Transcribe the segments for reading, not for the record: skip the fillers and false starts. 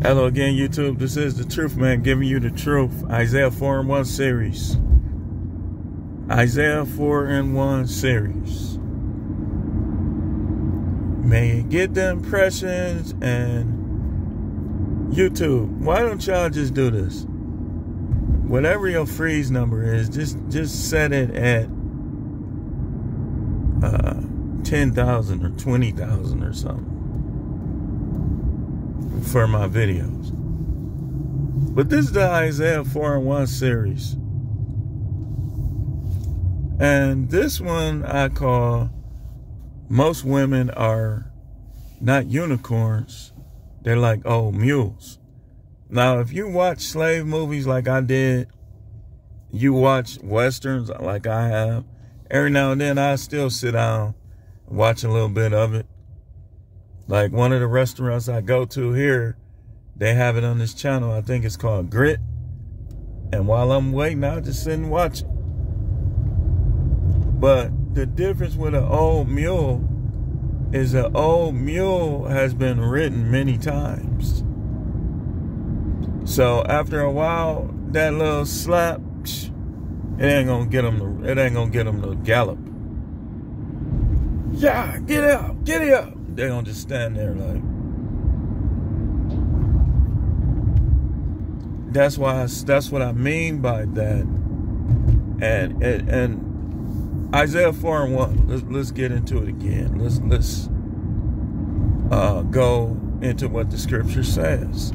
Hello again, YouTube. This is the Truth Man giving you the truth. Isaiah 4:1 series. Isaiah 4:1 series. May you get the impressions. And YouTube, why don't y'all just do this? Whatever your freeze number is, just set it at 10,000 or 20,000 or something for my videos. But this is the Isaiah 4:1 series. And this one I call Most Women Are Not Unicorns. They're like old mules. Now, if you watch slave movies like I did, you watch Westerns like I have, every now and then I still sit down and watch a little bit of it. Like one of the restaurants I go to here, they have it on this channel. I think it's called Grit. And while I'm waiting, I'll just sit and watch it. But the difference with an old mule is an old mule has been ridden many times. So after a while, that little slap, it ain't gonna get them to gallop. Yeah, get out, get out. They're gonna just stand there like. That's what I mean by that. And Isaiah 4:1. Let's get into it again. Let's go into what the scripture says.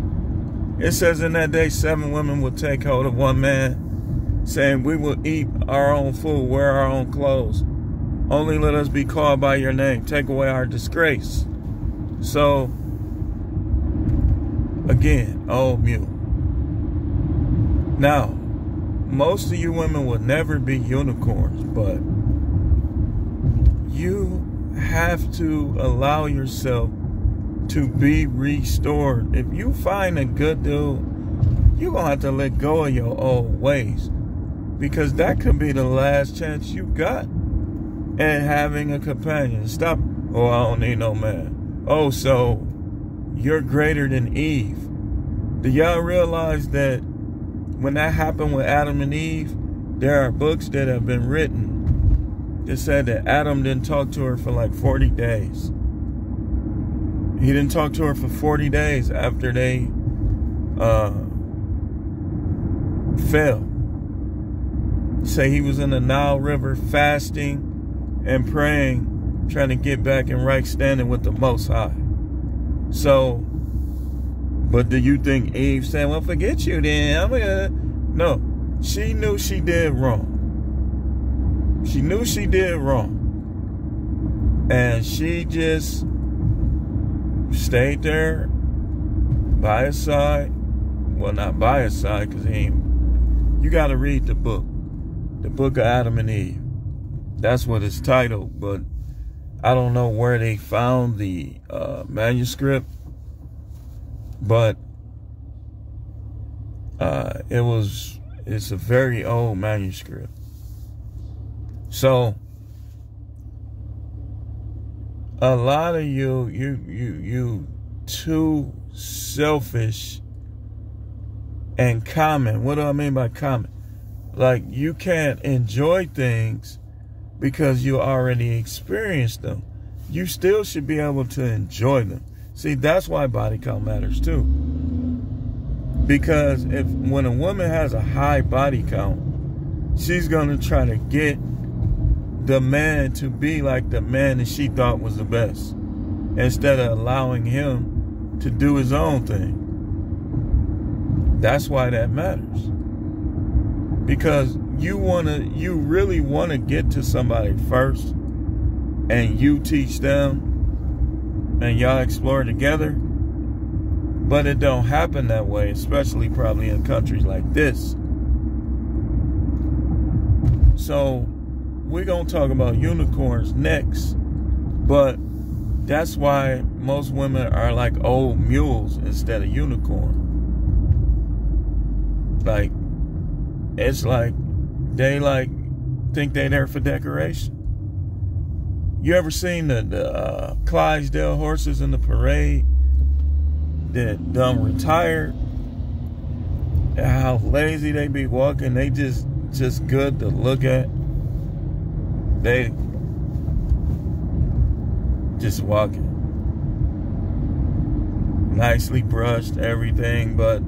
It says, in that day 7 women will take hold of one man, saying, we will eat our own food, wear our own clothes. Only let us be called by your name. Take away our disgrace. So, again, old mule. Now, most of you women will never be unicorns, but you have to allow yourself to be restored. If you find a good dude, you're going to have to let go of your old ways, because that could be the last chance you got at having a companion. Stop. Oh, I don't need no man. Oh, so you're greater than Eve. Do y'all realize that when that happened with Adam and Eve, there are books that have been written that said that Adam didn't talk to her for like 40 days. He didn't talk to her for 40 days after they fell. Say he was in the Nile River fasting and praying, trying to get back in right standing with the Most High. So, but do you think Eve said, well, forget you then? No, she knew she did wrong. She knew she did wrong. And she just stayed there by his side. Well, not by his side, because you got to read the book of Adam and Eve. That's what it's titled, but I don't know where they found the manuscript, but it's a very old manuscript. So a lot of you too selfish and common. What do I mean by common? Like, you can't enjoy things because you already experienced them. You still should be able to enjoy them. See, that's why body count matters too. Because when a woman has a high body count, she's going to try to get the man to be like the man that she thought was the best, instead of allowing him to do his own thing. That's why that matters. Because you really want to get to somebody first, and you teach them, and y'all explore together. But it don't happen that way, especially probably in countries like this. So we're going to talk about unicorns next. But that's why most women are like old mules instead of unicorn. Like, it's like they think they're there for decoration. You ever seen the Clydesdale horses in the parade? that done retired, and how lazy they be walking. They just good to look at. They just walking. Nicely brushed, everything, but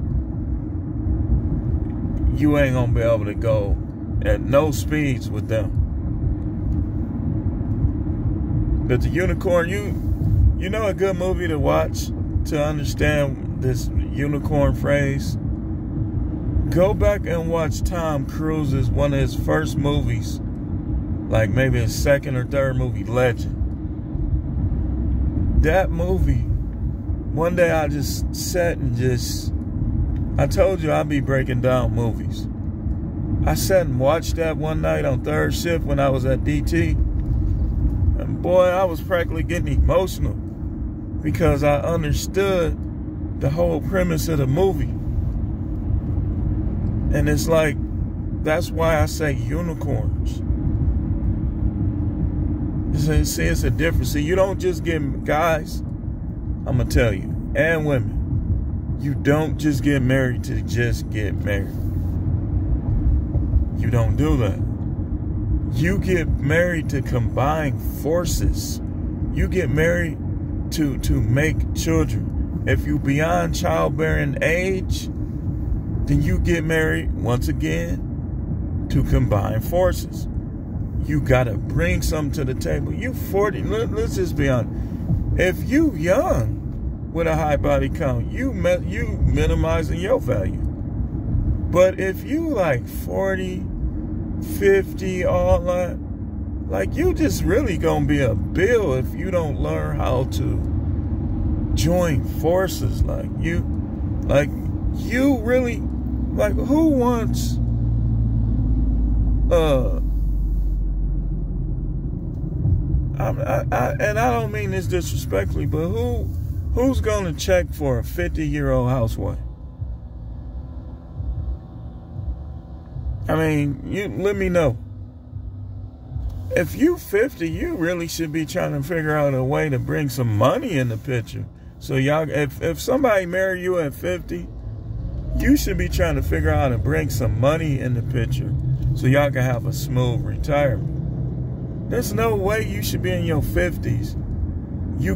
you ain't gonna be able to go at no speeds with them. But the unicorn, you know a good movie to watch to understand this unicorn phrase? Go back and watch Tom Cruise's one of his first movies, like maybe his second or third movie, Legend. That movie, one day I just sat and I told you I'd be breaking down movies. I sat and watched that one night on third shift when I was at DT. And boy, I was practically getting emotional because I understood the whole premise of the movie. And it's like, that's why I say unicorns. See, it's a difference. See, you don't just get, guys, I'm going to tell you, and women, you don't just get married to just get married. You don't do that. You get married to combine forces. You get married to make children. If you beyond childbearing age, then you get married once again to combine forces. You gotta bring something to the table. You 40, let's just be honest. If you young with a high body count, you minimizing your value. But if you like 40, 50, all that, like you just really gonna be a bill if you don't learn how to join forces. Like you really, like who wants and I don't mean this disrespectfully, but who's gonna check for a 50-year-old housewife? I mean, you let me know. If you 50, you really should be trying to figure out a way to bring some money in the picture. So y'all, if somebody marry you at 50, you should be trying to figure out how to bring some money in the picture so y'all can have a smooth retirement. There's no way you should be in your 50s. You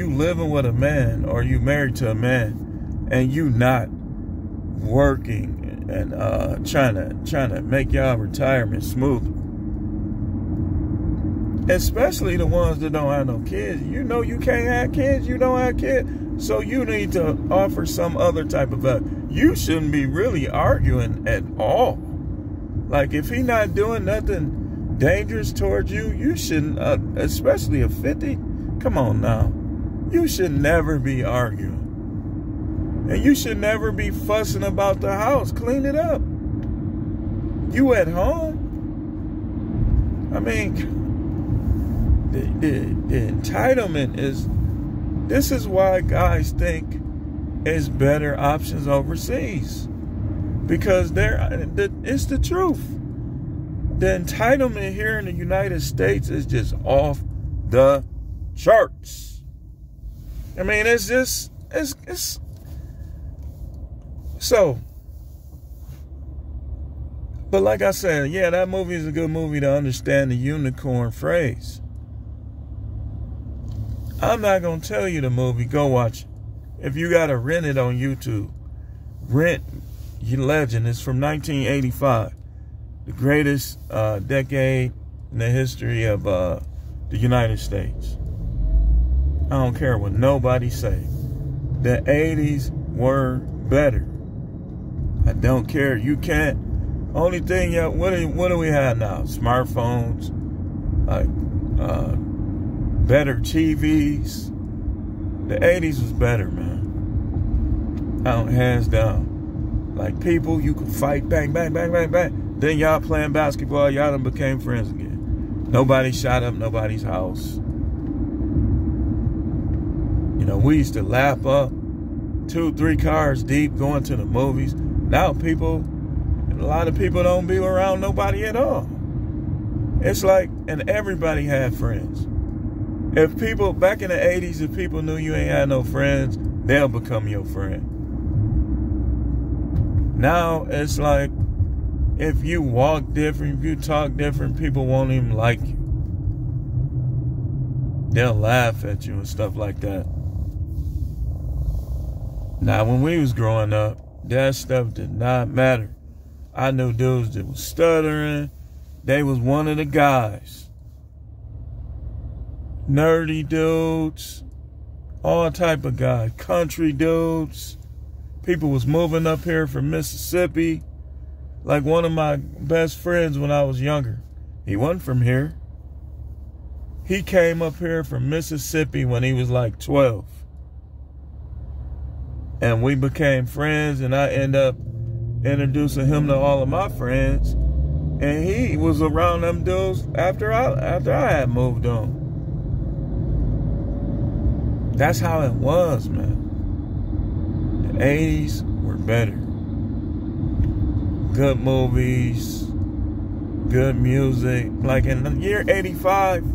living with a man, or you married to a man, and you not working and trying to make y'all retirement smooth. Especially the ones that don't have no kids. You know you can't have kids, you don't have kids, so you need to offer some other type of value. You shouldn't be really arguing at all. Like if he not doing nothing dangerous towards you, you shouldn't, especially a 50. Come on now. You should never be arguing. And you should never be fussing about the house. Clean it up. You at home. I mean, the entitlement is, this is why guys think it's better options overseas. Because it's the truth. The entitlement here in the United States is just off the charts. I mean, it's so. But like I said, yeah, that movie is a good movie to understand the unicorn phrase. I'm not going to tell you the movie. Go watch it. If you got to rent it on YouTube, rent Legend. It's from 1985. The greatest decade in the history of the United States. I don't care what nobody say. The 80s were better. I don't care. You can't. Only thing, what do we have now? Smartphones, like better TVs. The 80s was better, man. Hands down. Like people, you could fight, bang, bang, bang, bang, bang. Then y'all playing basketball, y'all done became friends again. Nobody shot up nobody's house. You know, we used to lap up 2-3 cars deep going to the movies. Now a lot of people don't be around nobody at all. It's like, and everybody had friends. If people, back in the 80s, if people knew you ain't had no friends, they'll become your friend. Now it's like, if you walk different, if you talk different, people won't even like you. They'll laugh at you and stuff like that. Now, when we was growing up, that stuff did not matter. I knew dudes that was stuttering. They was one of the guys. Nerdy dudes. All type of guys. Country dudes. People was moving up here from Mississippi. Like one of my best friends when I was younger. He wasn't from here. He came up here from Mississippi when he was like 12. And we became friends, and I ended up introducing him to all of my friends. And he was around them dudes after I had moved on. That's how it was, man. The 80s were better. Good movies, good music. Like in the year 85,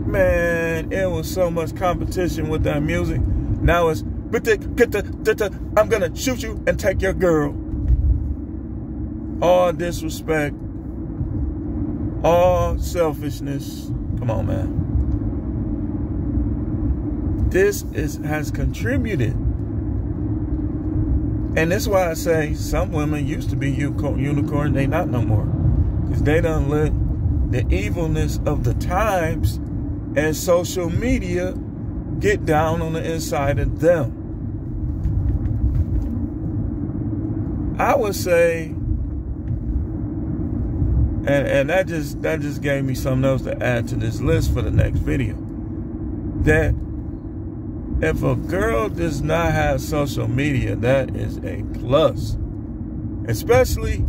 man, it was so much competition with that music. Now it's, I'm gonna shoot you and take your girl. All disrespect, all selfishness. Come on, man. This has contributed. And that's why I say some women used to be unicorn, they not no more. Because they done let the evilness of the times and social media get down on the inside of them. I would say, and that just gave me something else to add to this list for the next video, that if a girl does not have social media, that is a plus. Especially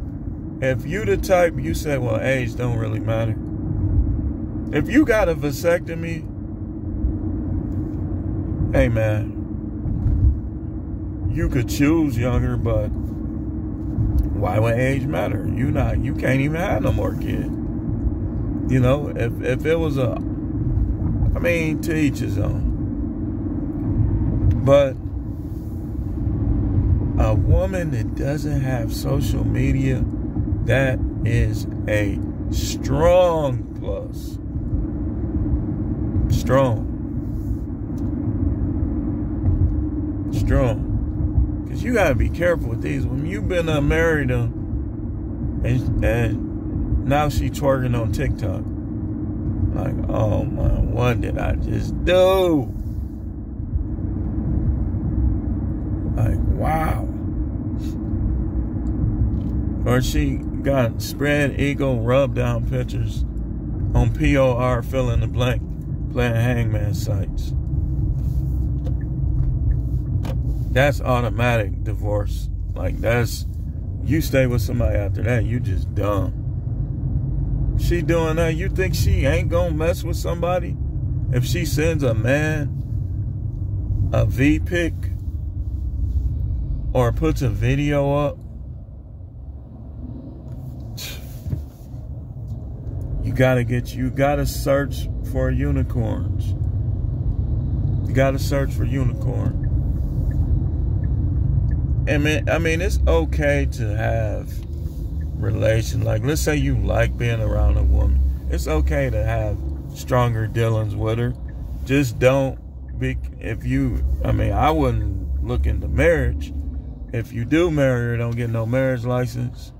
if you the type, you say, well, age don't really matter. If you got a vasectomy, hey man, you could choose younger, but why would age matter? You can't even have no more kid. You know, if it was to each his own. But a woman that doesn't have social media, that is a strong plus. Strong. Because you got to be careful with these. When you've been married them, and now she twerking on TikTok. Like, oh man, what did I just do? Like, wow. Or she got spread eagle rub down pictures on POR fill in the blank playing hangman sites. That's automatic divorce. Like, that's, you stay with somebody after that, you just dumb. She doing that, you think she ain't gonna mess with somebody? If she sends a man a V-pic or puts a video up, you gotta search for unicorns. You gotta search for unicorn. And I mean, it's okay to have relations. Like, let's say you like being around a woman. It's okay to have stronger dealings with her. Just don't be, I wouldn't look into marriage. If you do marry her, don't get no marriage license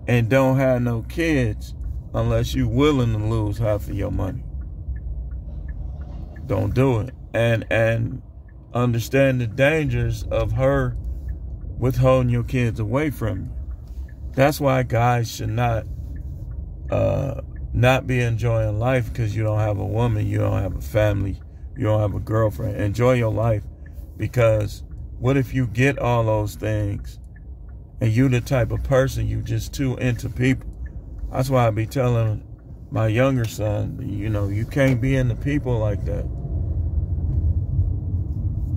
and don't have no kids unless you're willing to lose half of your money. Don't do it. And understand the dangers of her withholding your kids away from you. That's why guys should not be enjoying life because you don't have a woman, you don't have a family, you don't have a girlfriend. Enjoy your life, because what if you get all those things and you the type of person you just too into people? That's why I be telling my younger son, you can't be into people like that.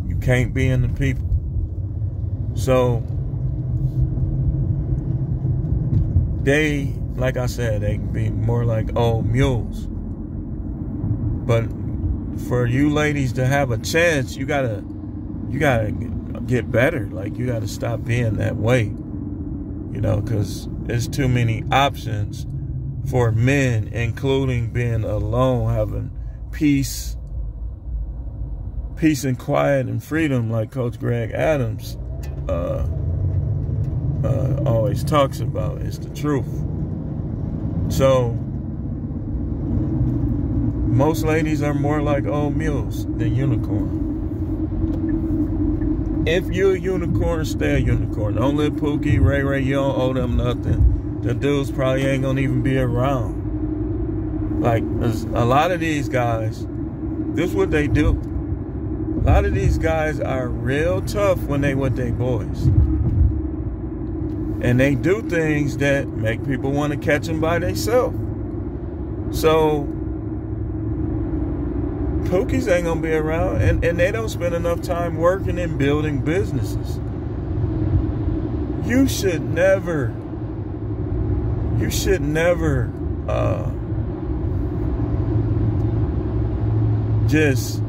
You can't be into people. So they, like I said, they can be more like old mules. But for you ladies to have a chance, you gotta get better. Like, you gotta stop being that way, you know, because there's too many options for men, including being alone, having peace and quiet and freedom, like Coach Greg Adams always talks about. It's the truth. So most ladies are more like old mules than unicorn. If you're a unicorn, stay a unicorn. Don't let Pookie, Ray Ray, you don't owe them nothing. The dudes probably ain't gonna even be around. Like, a lot of these guys, this is what they do. A lot of these guys are real tough when they with their boys. And they do things that make people want to catch them by themselves. So Pookies ain't gonna be around, and they don't spend enough time working and building businesses. You should never just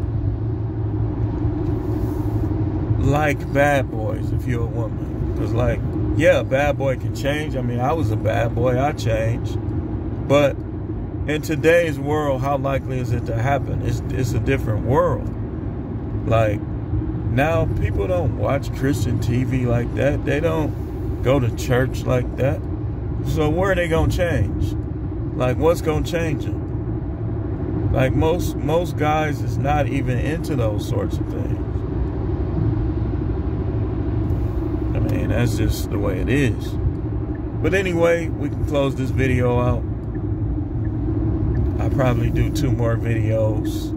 like bad boys if you're a woman. Because, like, yeah, a bad boy can change. I mean, I was a bad boy, I changed. But in today's world, how likely is it to happen? It's a different world. Like, now people don't watch Christian TV like that. They don't go to church like that. So where are they gonna change? Like, what's gonna change them? Like, most guys is not even into those sorts of things. I mean, that's just the way it is. But anyway, we can close this video out. I'll probably do 2 more videos.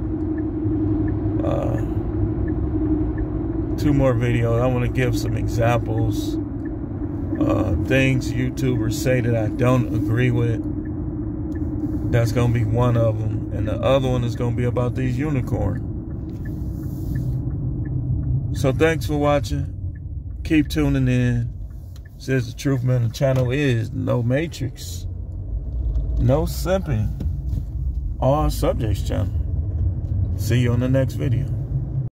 2 more videos. I want to give some examples. Things YouTubers say that I don't agree with. That's going to be one of them. And the other one is going to be about these unicorns. So thanks for watching. Keep tuning in. Says the Truth Man. The channel is No Matrix, No Simping, All Subjects channel. See you on the next video.